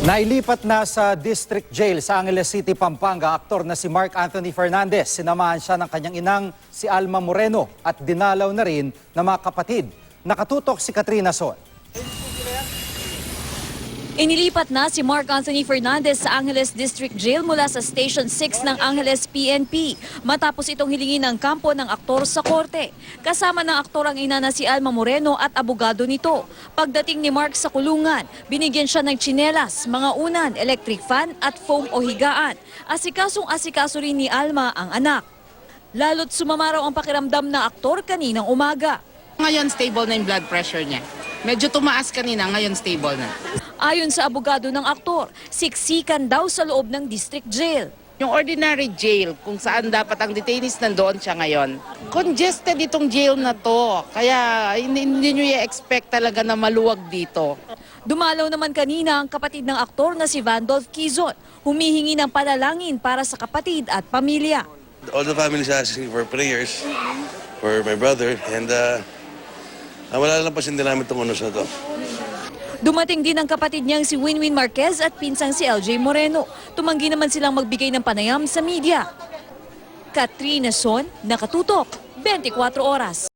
Nailipat na sa District Jail sa Angeles City, Pampanga, aktor na si Mark Anthony Fernandez. Sinamahan siya ng kanyang inang si Alma Moreno at dinalaw na rin ng mga kapatid. Nakatutok si Katrina Son. Inilipat na si Mark Anthony Fernandez sa Angeles District Jail mula sa Station 6 ng Angeles PNP matapos itong hilingin ng kampo ng aktor sa korte. Kasama ng aktor ang ina na si Alma Moreno at abogado nito. Pagdating ni Mark sa kulungan, binigyan siya ng tsinelas, mga unan, electric fan at foam o higaan. Asikasong-asikaso rin ni Alma ang anak. Lalo't sumama raw ang pakiramdam na aktor kaninang umaga. Ngayon stable na yung blood pressure niya. Medyo tumaas kanina, ngayon stable na. Ayon sa abogado ng aktor, siksikan daw sa loob ng district jail. Yung ordinary jail, kung saan dapat ang detainees nandoon siya ngayon, congested itong jail na to. Kaya hindi nyo i-expect talaga na maluwag dito. Dumalaw naman kanina ang kapatid ng aktor na si Vandolph Quizon, humihingi ng panalangin para sa kapatid at pamilya. All the families asking for prayers for my brother and wala lang pasin din namin itong unos na to. Dumating din ang kapatid niyang si Winwin Marquez at pinsang si LJ Moreno. Tumanggi naman silang magbigay ng panayam sa media. Katrina Son, Nakatutok, 24 Oras.